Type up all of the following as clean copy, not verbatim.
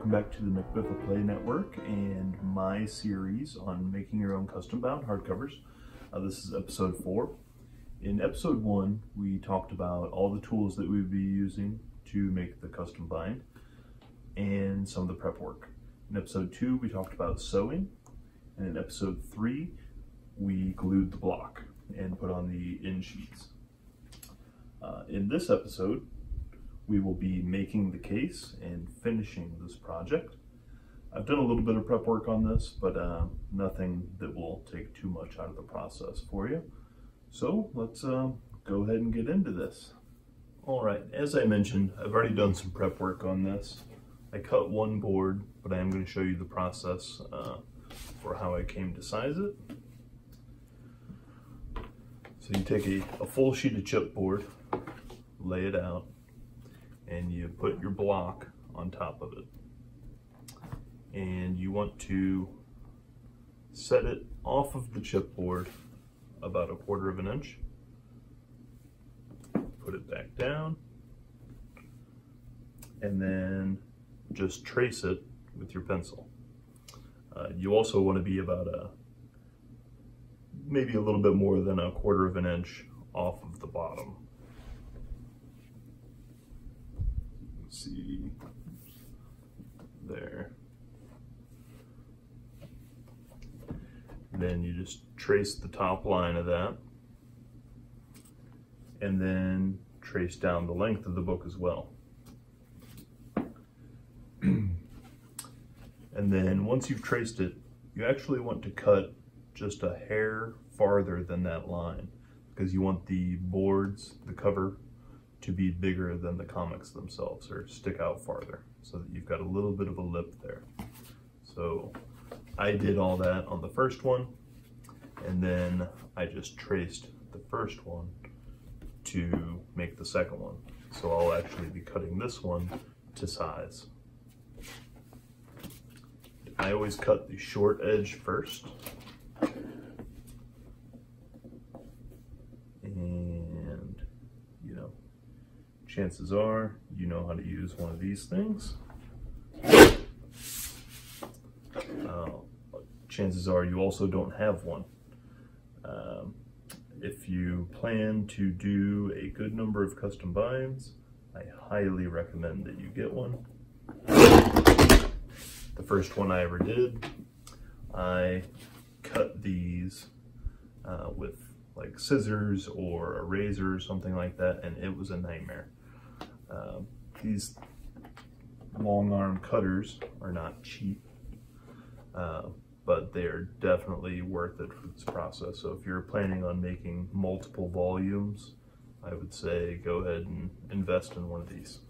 welcome back to the MCBCFA Network and my series on making your own custom bound hardcovers. This is episode 4. In episode 1, we talked about all the tools that we would be using to make the custom bind and some of the prep work. In episode 2, we talked about sewing, and in episode 3, we glued the block and put on the end sheets. In this episode, we will be making the case and finishing this project. I've done a little bit of prep work on this, but nothing that will take too much out of the process for you. So let's go ahead and get into this. All right, as I mentioned, I've already done some prep work on this. I cut one board, but I am going to show you the process for how I came to size it. So you take a full sheet of chipboard, lay it out, and you put your block on top of it. And you want to set it off of the chipboard about 1/4 inch. Put it back down, and then just trace it with your pencil. You also want to be about maybe a little bit more than 1/4 inch off of the bottom. See there. Then you just trace the top line of that, and then trace down the length of the book as well. And then once you've traced it, you actually want to cut just a hair farther than that line, because you want the boards, the cover, to be bigger than the comics themselves, or stick out farther, so that you've got a little bit of a lip there. So I did all that on the first one, and then I just traced the first one to make the second one. So I'll actually be cutting this one to size. I always cut the short edge first. And, you know, chances are you know how to use one of these things. Chances are you also don't have one. If you plan to do a good number of custom binds, I highly recommend that you get one. The first one I ever did, I cut these with like scissors or a razor or something like that, and it was a nightmare. These long arm cutters are not cheap, but they're definitely worth it for this process. So if you're planning on making multiple volumes, I would say go ahead and invest in one of these.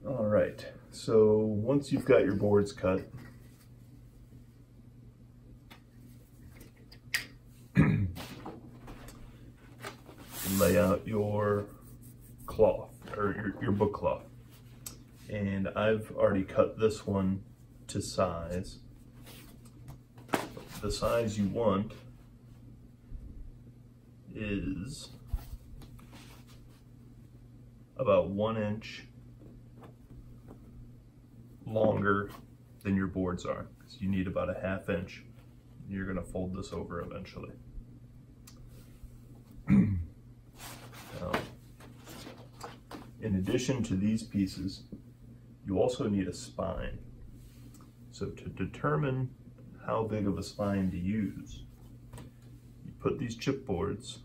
All right, so once you've got your boards cut, lay out your cloth, or your book cloth. And I've already cut this one to size. The size you want is about 1 inch longer than your boards are, because you need about 1/2 inch. You're going to fold this over eventually. In addition to these pieces, you also need a spine. So to determine how big of a spine to use, you put these chipboards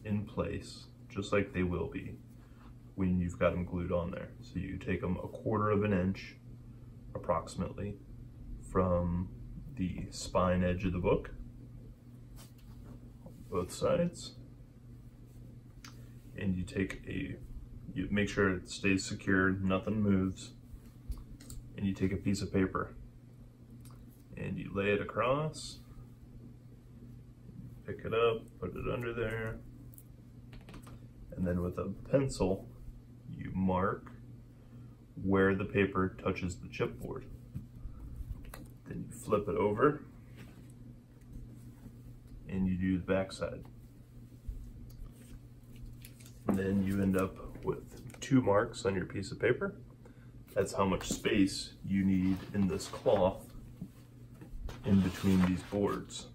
in place just like they will be when you've got them glued on there. So you take them 1/4 inch approximately from the spine edge of the book, both sides, and you take you make sure it stays secure, nothing moves, and you take a piece of paper and you lay it across, pick it up, put it under there, and then with a pencil you mark where the paper touches the chipboard. Then you flip it over and you do the back side. And then you end up with 2 marks on your piece of paper. That's how much space you need in this cloth in between these boards.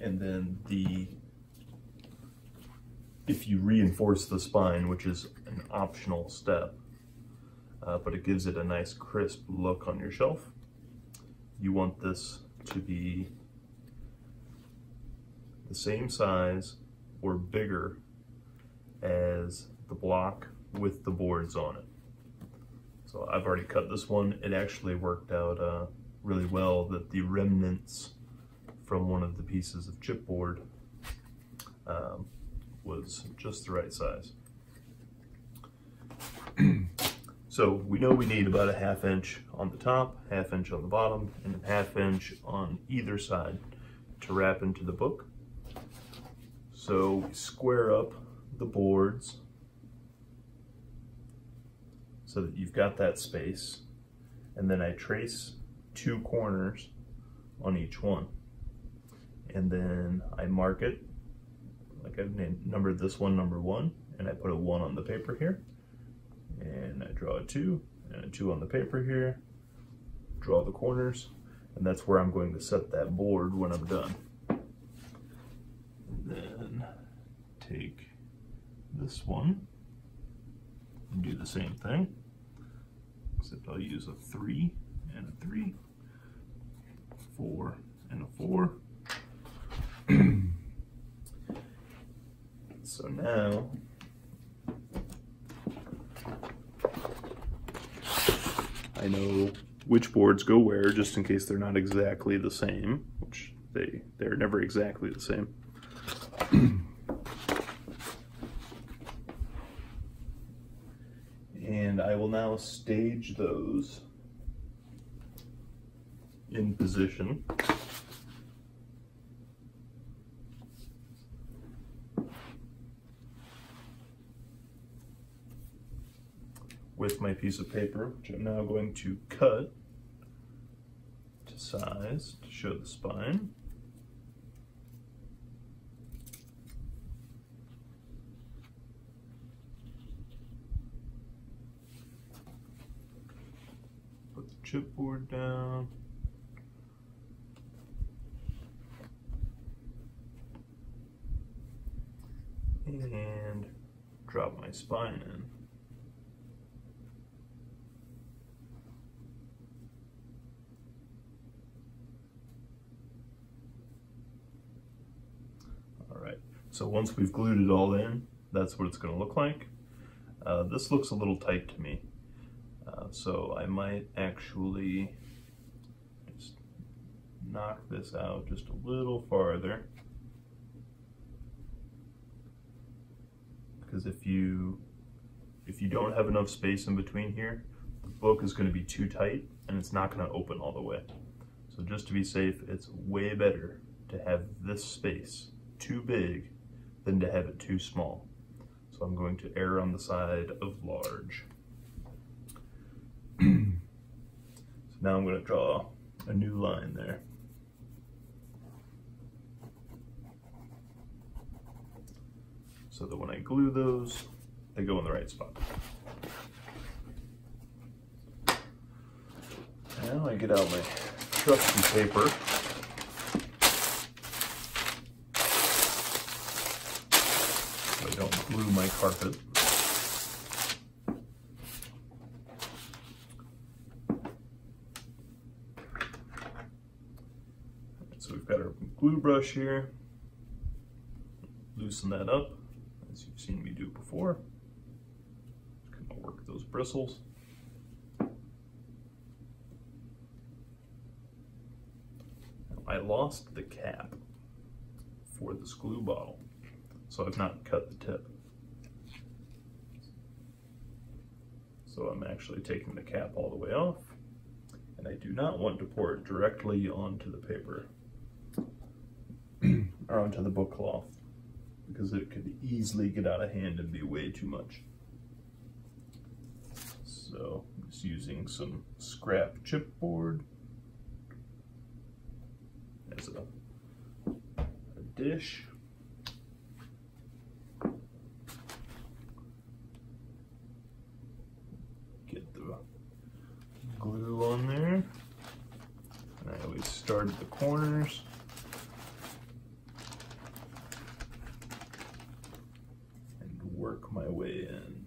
And then if you reinforce the spine, which is an optional step, but it gives it a nice crisp look on your shelf, you want this to be the same size or bigger as the block with the boards on it. So I've already cut this one. It actually worked out really well that the remnants from one of the pieces of chipboard was just the right size. So we know we need about a 1/2 inch on the top, 1/2 inch on the bottom, and a 1/2 inch on either side to wrap into the book. So we square up the boards so that you've got that space, and then I trace 2 corners on each one. And then I mark it, like I've numbered this one number 1, and I put a 1 on the paper here. And I draw a 2, and a 2 on the paper here, draw the corners, and that's where I'm going to set that board when I'm done. And then take this one and do the same thing, except I'll use a 3 and a 3, 4 and a 4. So now I know which boards go where, just in case they're not exactly the same, which they're never exactly the same. And I will now stage those in position. With my piece of paper, which I'm now going to cut to size to show the spine. Put the chipboard down. And drop my spine in. So once we've glued it all in, that's what it's going to look like. This looks a little tight to me, so I might actually just knock this out just a little farther. Because if you don't have enough space in between here, the book is going to be too tight and it's not going to open all the way. So just to be safe, it's way better to have this space too big than to have it too small. So I'm going to err on the side of large. So now I'm going to draw a new line there. So that when I glue those, they go in the right spot. Now I get out my trusty paper. So I don't glue my carpet. So we've got our glue brush here. Loosen that up, as you've seen me do before. Just kind of work those bristles. I lost the cap for this glue bottle, so I've not cut the tip. So I'm actually taking the cap all the way off, and I do not want to pour it directly onto the paper or onto the book cloth, because it could easily get out of hand and be way too much. So I'm just using some scrap chipboard as a dish. Get the glue on there. And I always start at the corners. And work my way in.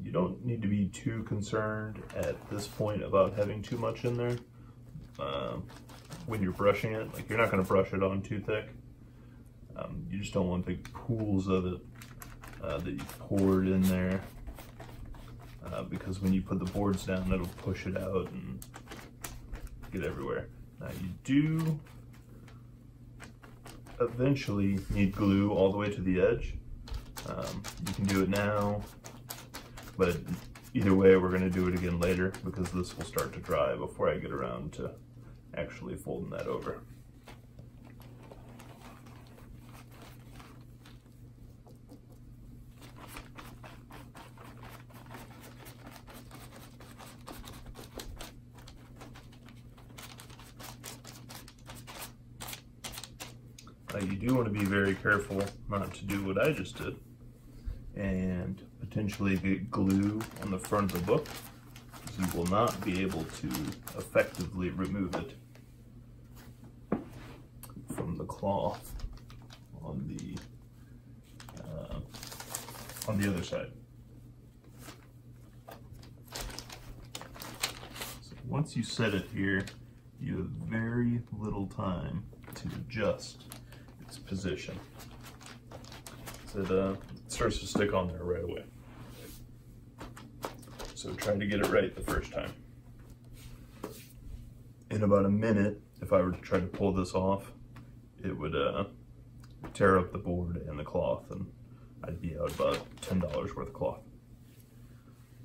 You don't need to be too concerned at this point about having too much in there when you're brushing it. Like, you're not going to brush it on too thick. You just don't want big pools of it that you poured in there, because when you put the boards down, it'll push it out and get everywhere. Now, you do eventually need glue all the way to the edge. You can do it now, but either way, we're going to do it again later because this will start to dry before I get around to actually folding that over. You do want to be very careful not to do what I just did and potentially get glue on the front of the book, because you will not be able to effectively remove it from the cloth on the other side. So once you set it here, you have very little time to adjust its position. So it starts to stick on there right away. So try to get it right the first time. In about a minute, if I were to try to pull this off, it would tear up the board and the cloth, and I'd be out about $10 worth of cloth.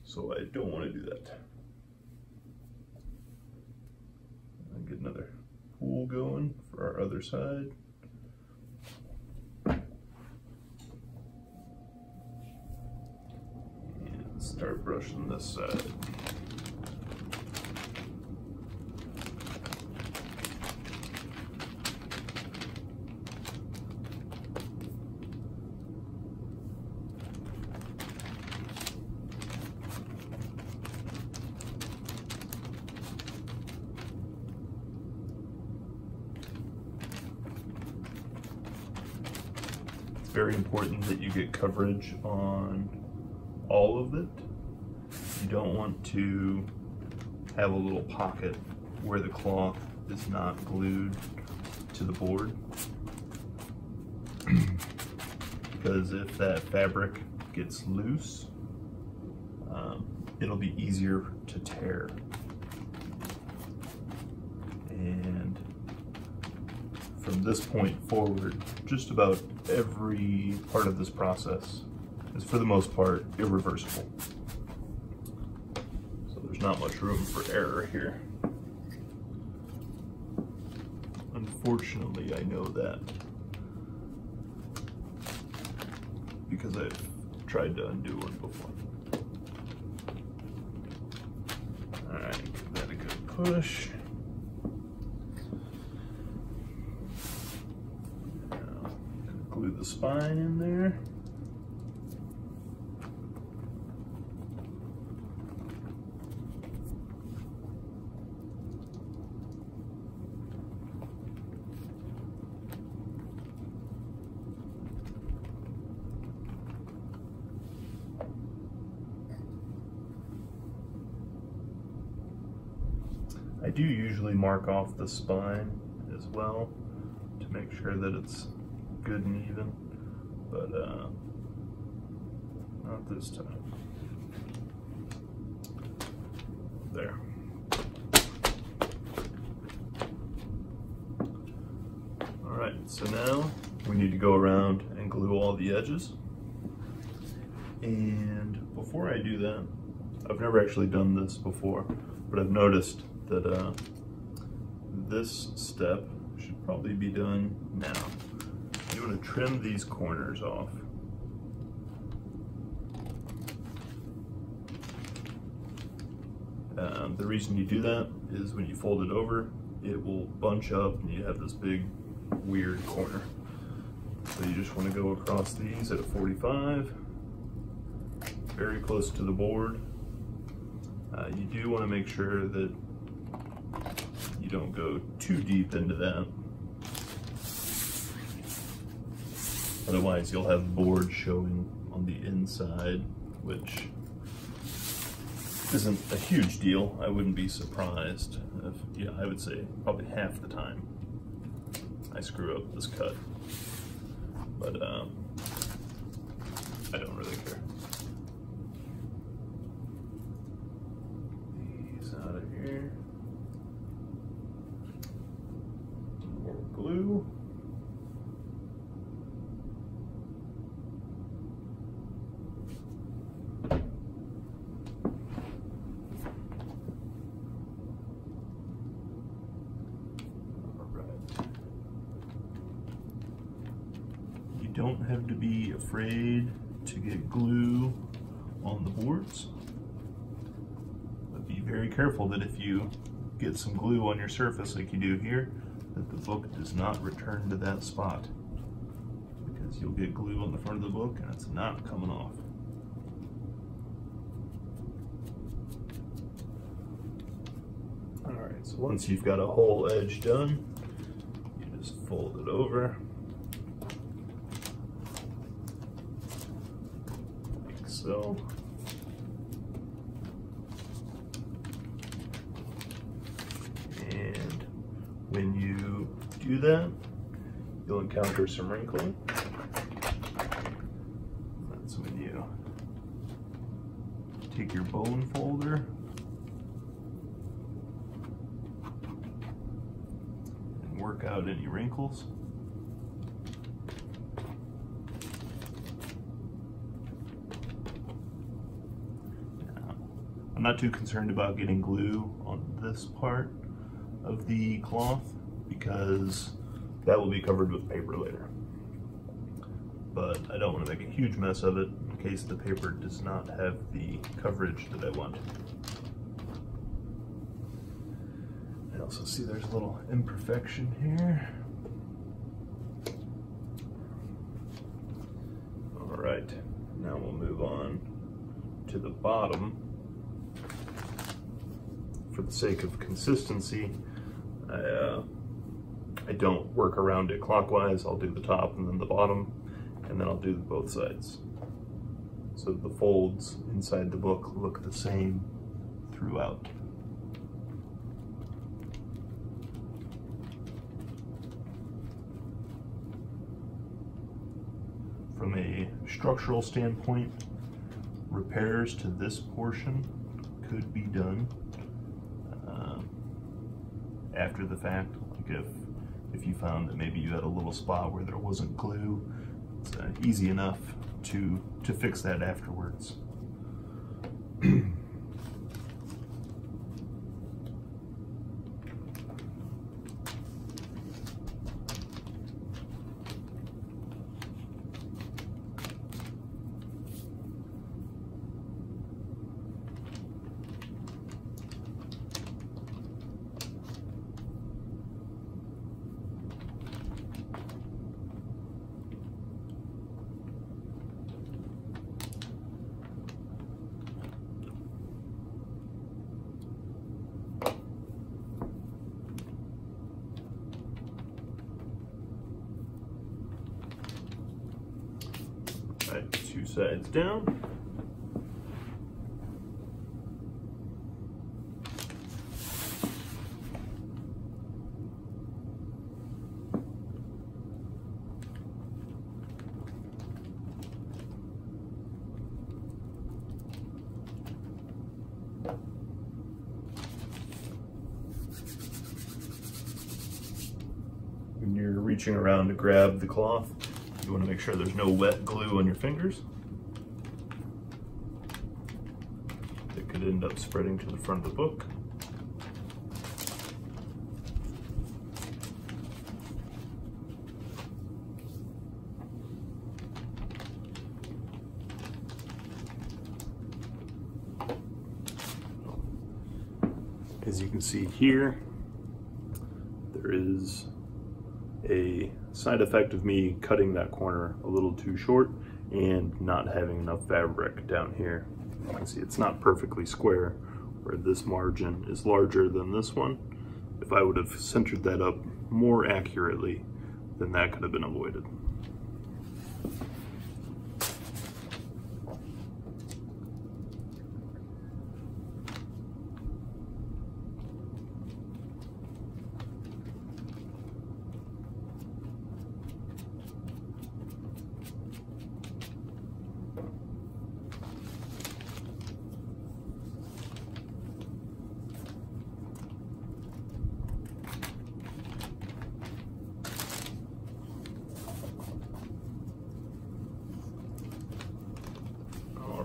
So I don't want to do that. I'll get another pool going for our other side. Start brushing this side. It's very important that you get coverage on all of it. You don't want to have a little pocket where the cloth is not glued to the board, because if that fabric gets loose, it'll be easier to tear. And from this point forward, just about every part of this process is, for the most part, irreversible. So there's not much room for error here. Unfortunately, I know that because I've tried to undo one before. Alright, give that a good push. Now, glue the spine in there. I do usually mark off the spine as well to make sure that it's good and even, but not this time. There. Alright, so now we need to go around and glue all the edges. And before I do that, I've never actually done this before, but I've noticed that this step should probably be done now. You want to trim these corners off. The reason you do that is when you fold it over, it will bunch up and you have this big weird corner. So you just want to go across these at a 45, very close to the board. You do want to make sure that you don't go too deep into that. Otherwise you'll have board showing on the inside, which isn't a huge deal. I wouldn't be surprised if, yeah, I would say probably half the time I screw up this cut. But I don't really care. These out of here. More glue. Don't have to be afraid to get glue on the boards, but be very careful that if you get some glue on your surface like you do here, that the book does not return to that spot, because you'll get glue on the front of the book and it's not coming off. Alright, so once you've got a whole edge done, you just fold it over. So, and when you do that, you'll encounter some wrinkling. That's when you take your bone folder and work out any wrinkles. I'm not too concerned about getting glue on this part of the cloth because that will be covered with paper later. But I don't want to make a huge mess of it in case the paper does not have the coverage that I want. I also see there's a little imperfection here. All right, now we'll move on to the bottom. For the sake of consistency, I don't work around it clockwise. I'll do the top and then the bottom, and then I'll do both sides. So the folds inside the book look the same throughout. From a structural standpoint, repairs to this portion could be done after the fact. Like if you found that maybe you had a little spot where there wasn't glue, it's easy enough to fix that afterwards. Right, two sides down. When you're reaching around to grab the cloth, you want to make sure there's no wet glue on your fingers. It could end up spreading to the front of the book. As you can see here, there is a side effect of me cutting that corner a little too short and not having enough fabric down here. You can see it's not perfectly square, where this margin is larger than this one. If I would have centered that up more accurately, then that could have been avoided.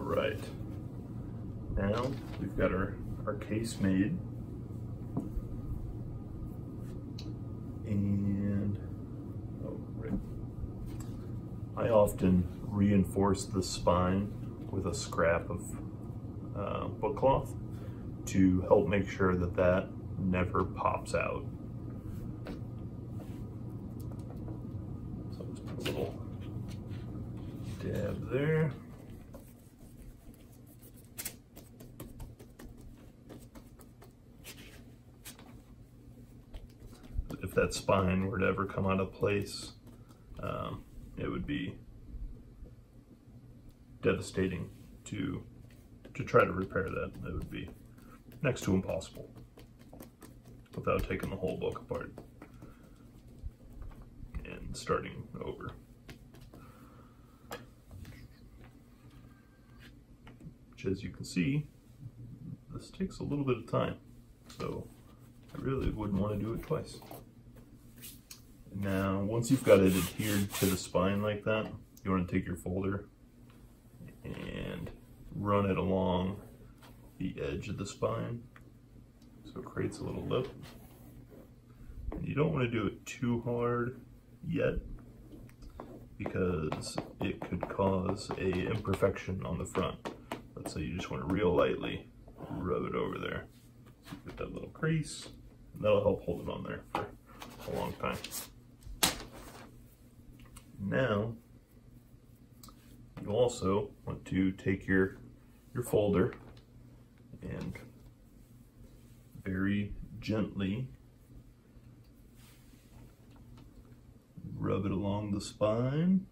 Right, now we've got our case made, and I often reinforce the spine with a scrap of book cloth to help make sure that that never pops out. So just put a little dab there. If that spine were to ever come out of place, it would be devastating to try to repair that. It would be next to impossible without taking the whole book apart and starting over. Which, as you can see, this takes a little bit of time, so I really wouldn't want to do it twice. Now, once you've got it adhered to the spine like that, you want to take your folder and run it along the edge of the spine so it creates a little lip. And you don't want to do it too hard yet, because it could cause an imperfection on the front. Let's say you just want to real lightly rub it over there. So you get that little crease, and that'll help hold it on there for a long time. Now, you also want to take your folder and very gently rub it along the spine.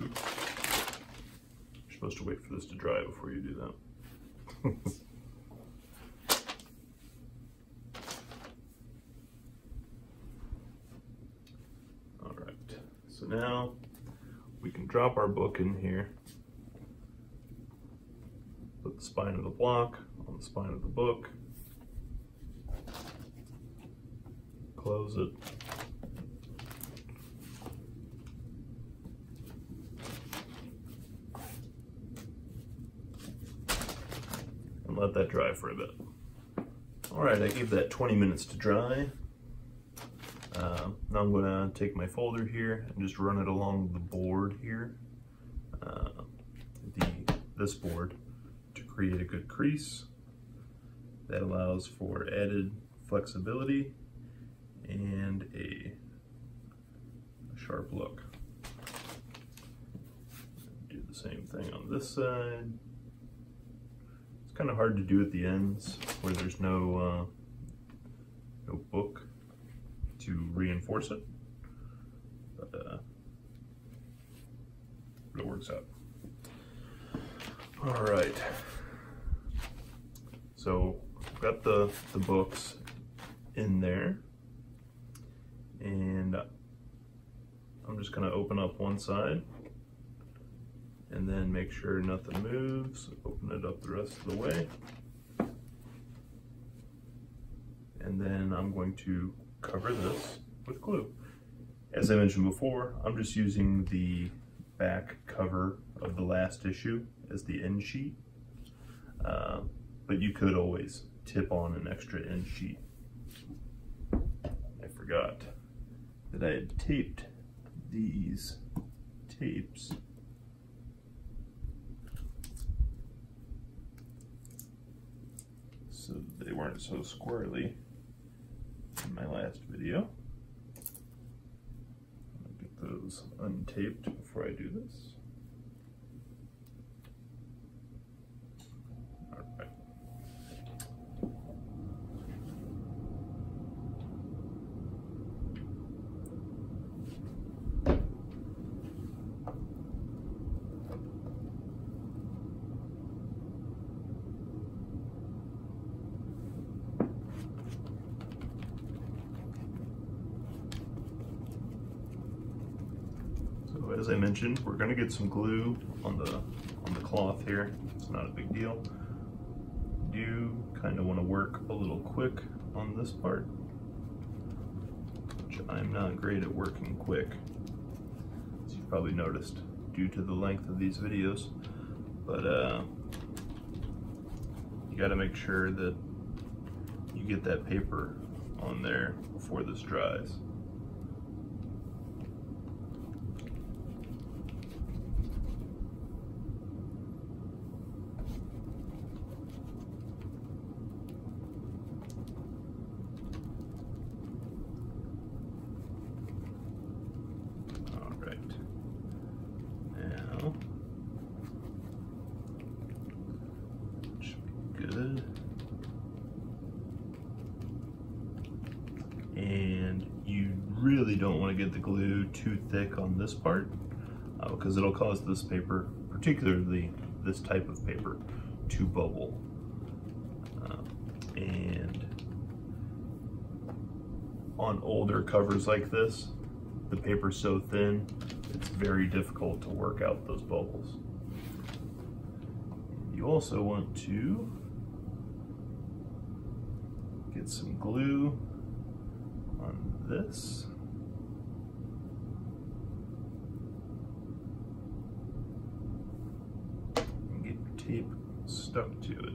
Oops. You're supposed to wait for this to dry before you do that. So now we can drop our book in here, put the spine of the block on the spine of the book, close it, and let that dry for a bit. Alright, I gave that 20 minutes to dry. Now I'm going to take my folder here and just run it along the board here, this board, to create a good crease that allows for added flexibility and a sharp look. Do the same thing on this side. It's kind of hard to do at the ends where there's no book to reinforce it, but it works out. All right, so I've got the books in there, and I'm just going to open up one side and then make sure nothing moves. Open it up the rest of the way, and then I'm going to cover this with glue. As I mentioned before, I'm just using the back cover of the last issue as the end sheet, but you could always tip on an extra end sheet. I forgot that I had taped these tapes weren't so squirrely in my last video. I'll get those untaped before I do this. As I mentioned, we're going to get some glue on the cloth here. It's not a big deal. Do kind of want to work a little quick on this part, which I'm not great at working quick, as you've probably noticed due to the length of these videos. But you got to make sure that you get that paper on there before this dries. And you really don't want to get the glue too thick on this part because it'll cause this paper, particularly this type of paper, to bubble. And on older covers like this, the paper's so thin, it's very difficult to work out those bubbles. You also want to get some glue on this. And get your tape stuck to it.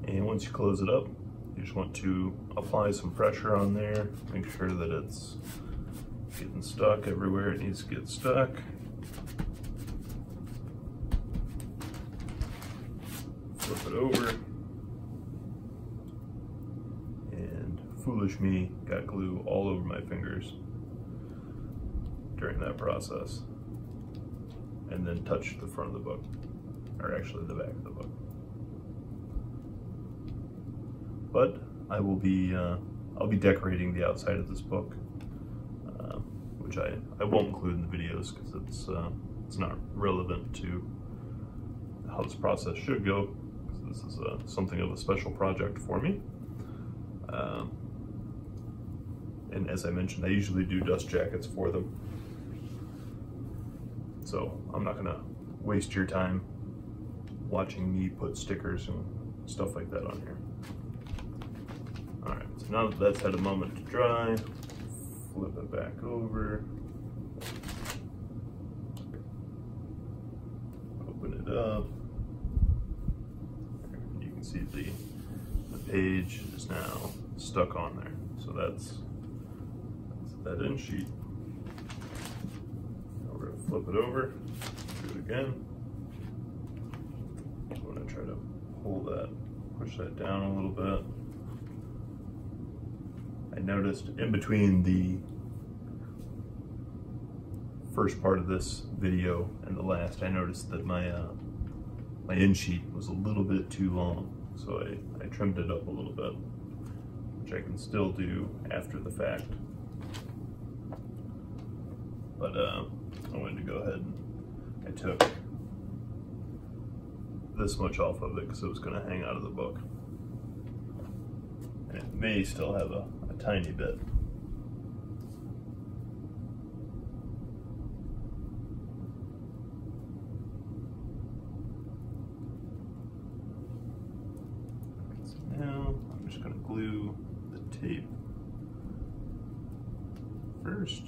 And once you close it up, you just want to apply some pressure on there, make sure that it's getting stuck everywhere it needs to get stuck. Flip it over. And foolish me, got glue all over my fingers during that process. And then touched the front of the book, or actually the back of the book. But I will be, I'll be decorating the outside of this book, which I won't include in the videos because it's not relevant to how this process should go. This is something of a special project for me. And as I mentioned, I usually do dust jackets for them. So I'm not gonna waste your time watching me put stickers and stuff like that on here. All right, so now that that's had a moment to dry, flip it back over, open it up. You can see the page is now stuck on there. So that's that end sheet. Now we're gonna flip it over, do it again. I'm gonna try to pull that, push that down a little bit. I noticed in between the first part of this video and the last, I noticed that my end sheet was a little bit too long. So I trimmed it up a little bit, which I can still do after the fact. But I wanted to go ahead and I took this much off of it because it was going to hang out of the book. And it may still have a tiny bit. So now I'm just going to glue the tape first.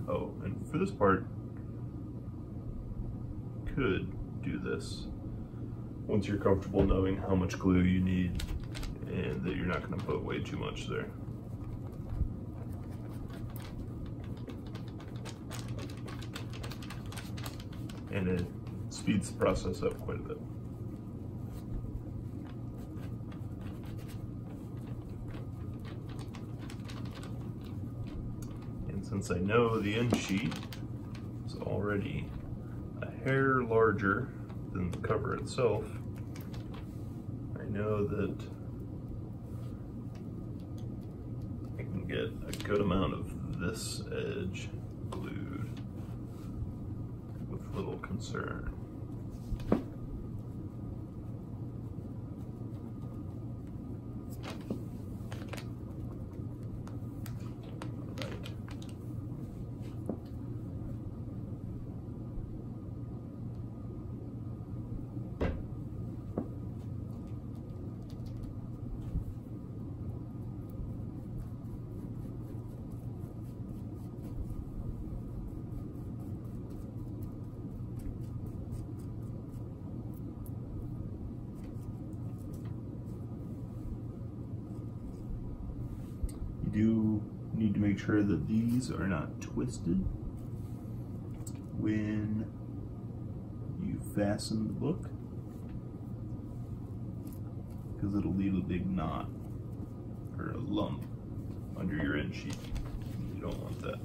Oh, and for this part, could do this once you're comfortable knowing how much glue you need and that you're not going to put way too much there. And it speeds the process up quite a bit. And since I know the end sheet is already a hair larger than the cover itself, I know that I can get a good amount of this edge glued with little concern. You do need to make sure that these are not twisted when you fasten the book, because it'll leave a big knot or a lump under your end sheet. You don't want that.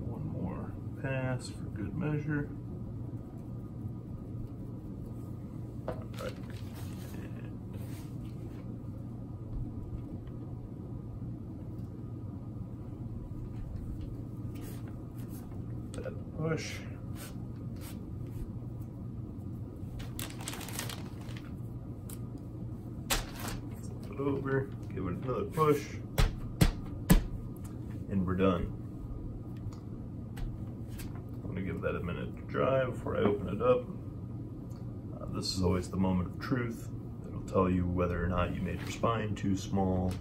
One more pass for good measure. All right. Push. Flip it over, give it another push, and we're done. I'm going to give that a minute to dry before I open it up. This is always the moment of truth. It'll tell you whether or not you made your spine too small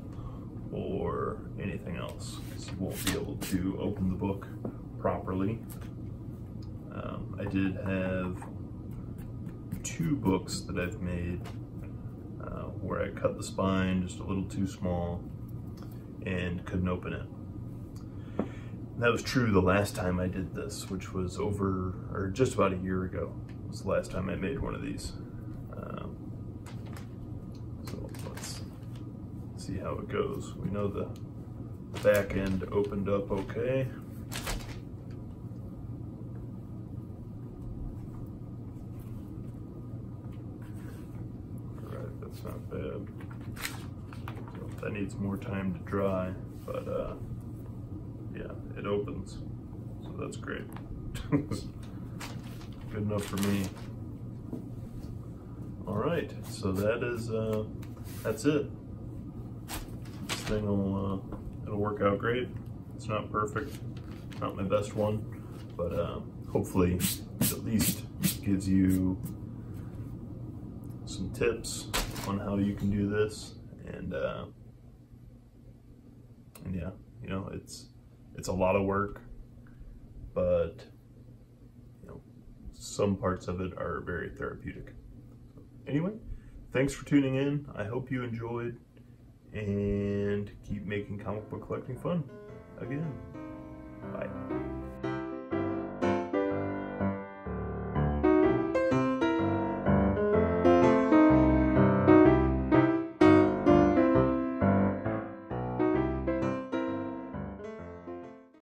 or anything else, because you won't be able to open the book properly. I did have 2 books that I've made where I cut the spine just a little too small and couldn't open it. And that was true the last time I did this, which was just about a year ago. It was the last time I made one of these. So let's see how it goes. We know the back end opened up okay. That's not bad. So that needs more time to dry, but yeah, it opens, so that's great. Good enough for me. All right, so that's it. This thing will it'll work out great. It's not perfect, not my best one, but hopefully it at least gives you some tips on how you can do this, and yeah, you know, it's a lot of work, but you know, some parts of it are very therapeutic. So anyway, thanks for tuning in. I hope you enjoyed, and keep making comic book collecting fun. Again, bye.